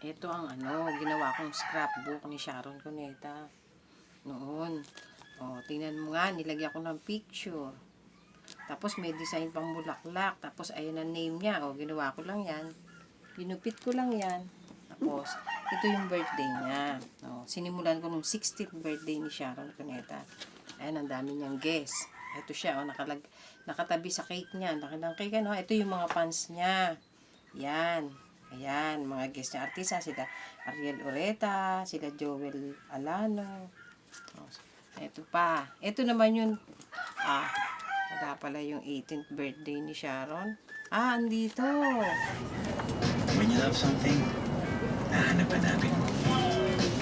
Ito ang ginawa kong scrapbook ni Sharon Cuneta. Noon. O, tingnan mo nga, nilagyan ko ng picture. Tapos may design pang bulaklak. Tapos ayan ang name niya. O, ginawa ko lang yan. Ginupit ko lang yan. Tapos, ito yung birthday niya. O, sinimulan ko nung 16th birthday ni Sharon Cuneta. Ayan, ang dami niyang guest. Ito siya, nakatabi sa cake niya. Laki ng cake, ano? Ito yung mga fans niya. Yan. Ayan, mga guest niya artista. Sila Ariel Ureta, sila Joel Alano. Ito pa. Ito naman yung, wala pala yung 18th birthday ni Sharon. Andito. When you love something, nahanap ka natin.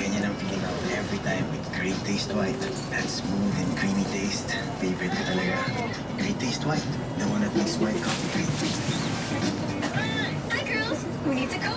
Ganyan ang feeling ako every time with Great Taste White. That smooth and creamy taste. Favorite ko talaga. Great Taste White. The one that makes white coffee great. Hi, girls. We need to go.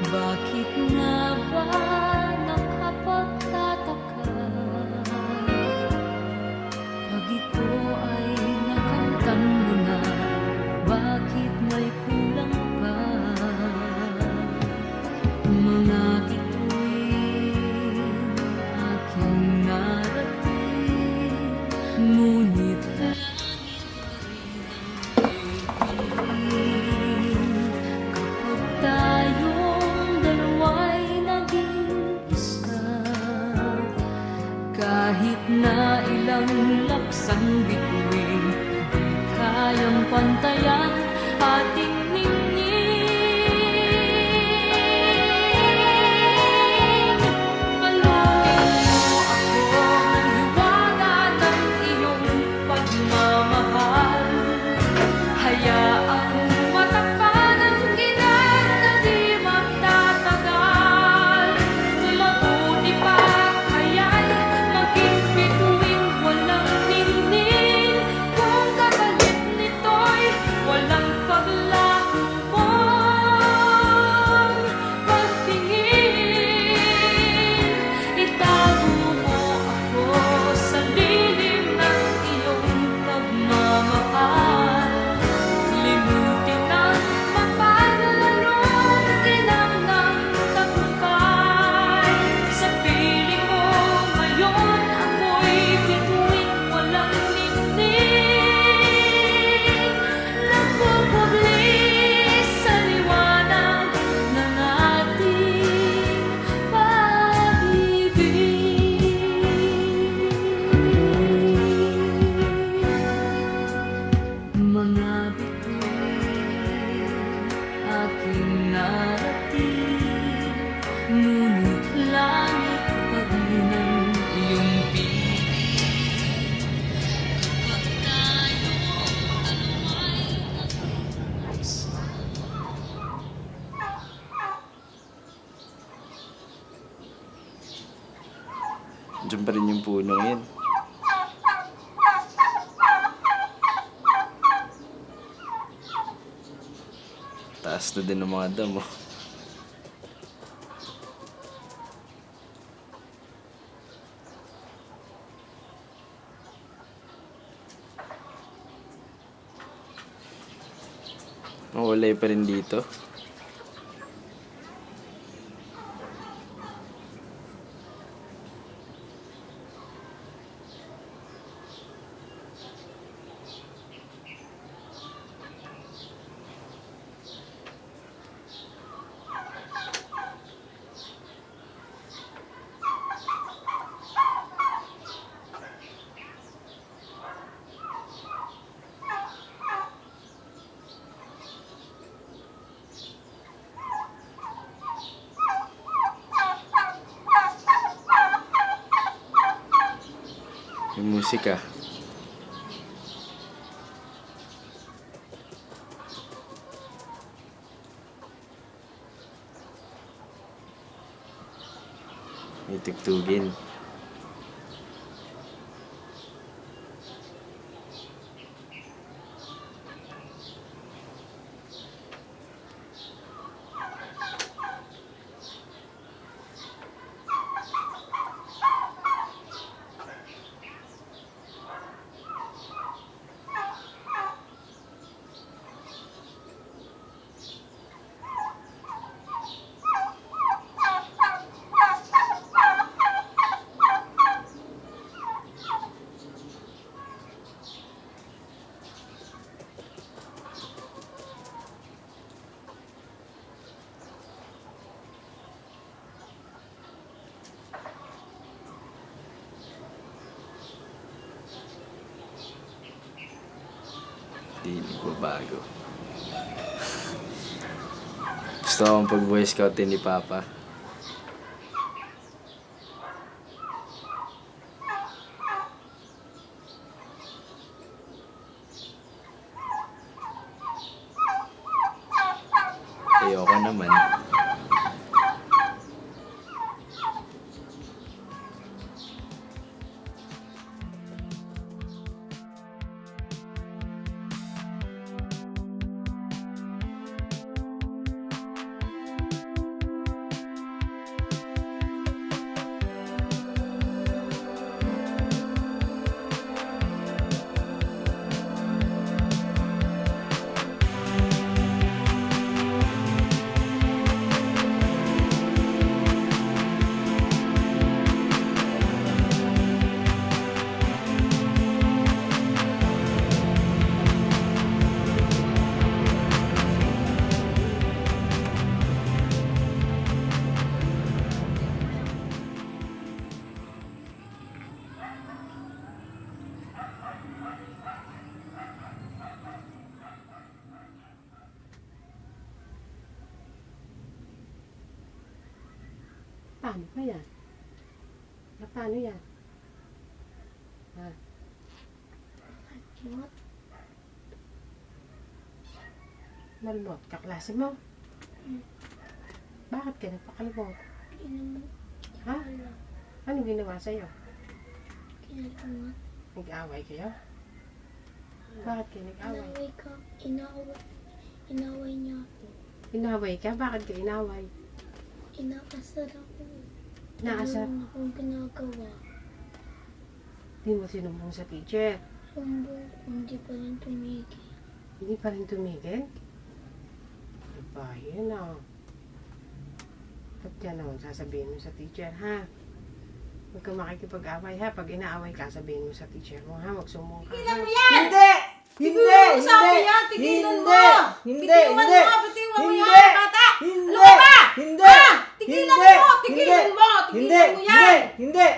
Bakit nga ba nakapagtataka pag ito ay nakamtan mo na? Bakit may kulang pa? Mga bituin aking narating, ngunit kapag tayong dalawa'y naging isa, kahit na ilang laksang bituin, di kayang pantayan ating ningning. Malunin mo ako ng hiwaga ng iyong pagmamahal. Hayaang matakpan ang ginag na di magtatagal. Mabuti pa kaya't maging bituing walang ningning, kung kapalit nito'y walang paglalang. Diyan pa rin yung punong yun. Taas na din ng mga damo. Mawalay pa rin dito. Yung musika. May tugtugin. Di nagbabago. Gusto akong pag-boy scoutin ni Papa. Ayoko naman. Paano ba yan? Paano yan? Ha? Malmot, kaklase mo? Bakit ka nagpakalmot? Ha? Ano ginawa sa'yo? Nag-away kayo? Bakit kayo nag-away? Inaway ka. Inaway niya ako. Inaway ka? Bakit ka inaway? Inaasar ako. Naasar? Wala akong ginagawa. Hindi mo sinumbong sa teacher. Sumbong ko, hindi pa rin tumigil. Hindi pa rin tumigil? Ano ba yun ah? Ba't yan naman sasabihin mo sa teacher ha? Huwag kang makikipag-away ha. Pag inaaway ka, sabihin mo sa teacher mo ha. Magsumbong ka ha. Hindi! Hindi! Hindi! Hindi! Hindi! Hindi! Hindi! Hindi! Hindi! Tigilan mo! Tigilan mo! Tigilan mo yan! Hindi!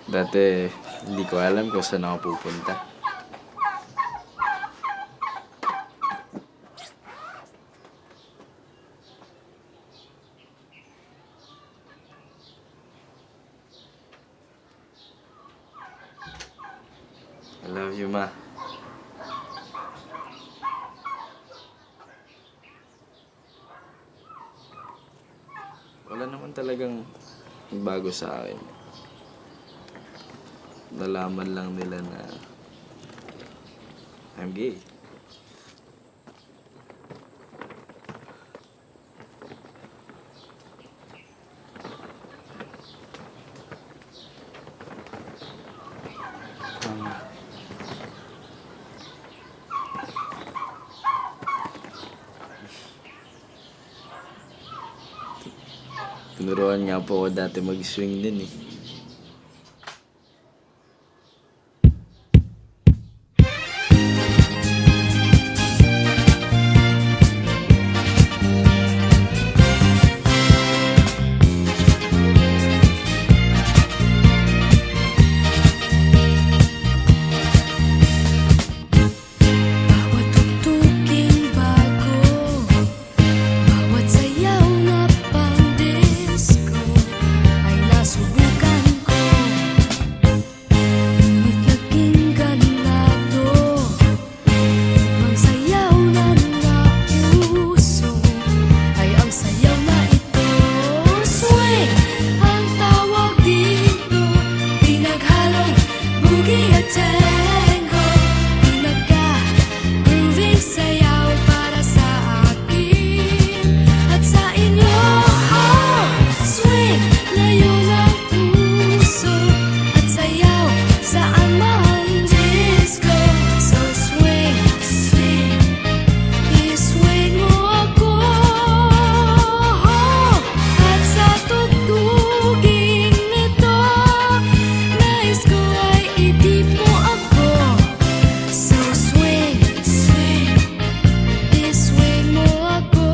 Dati, hindi ko alam kung saan ako pupunta. Love you, ma. Wala naman talagang bago sa akin. Nalaman lang nila na I'm gay. Tinuruan nga po ako dati mag-swing din eh. Bawat tugtuging bago, bawat sayaw na pang-disco ay nasubukan ko. Ngunit naging ganado ang sayaw na nauso ay ang sayaw na ito. Swing ang tawag dito, pinaghalong boogie at tango, pinagka-grooving sayaw para sa akin at sa inyo. Swing ngayon ang puso at sayaw saan man disco. So swing, swing, i-swing mo ako. At sa tugtuging nito, nais ko ay idip mo ako. So swing, swing, i-swing mo ako.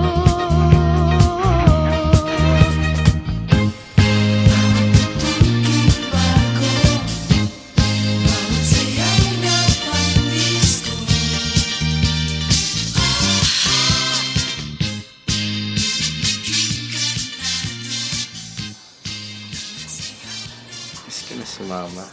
Tugtuging bago, bawat sayaw na pang-disco. Miss ko na si mama.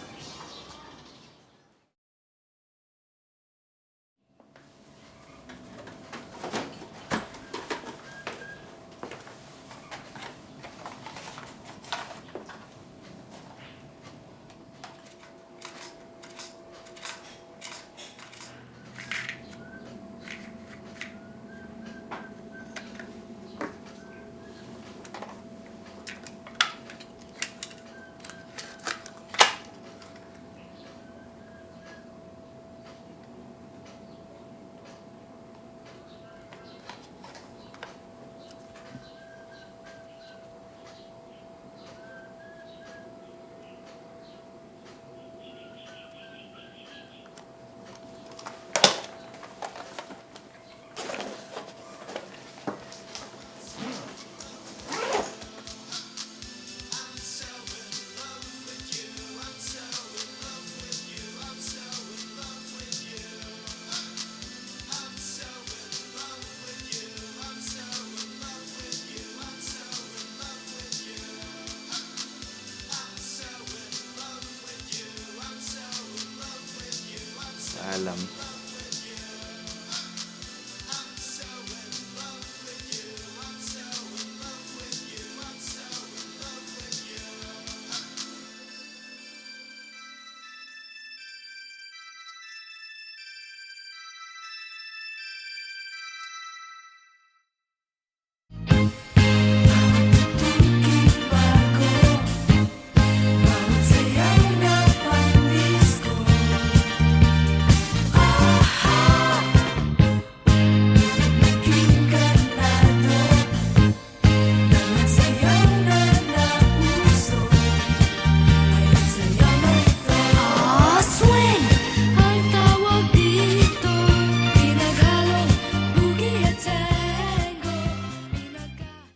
Alam.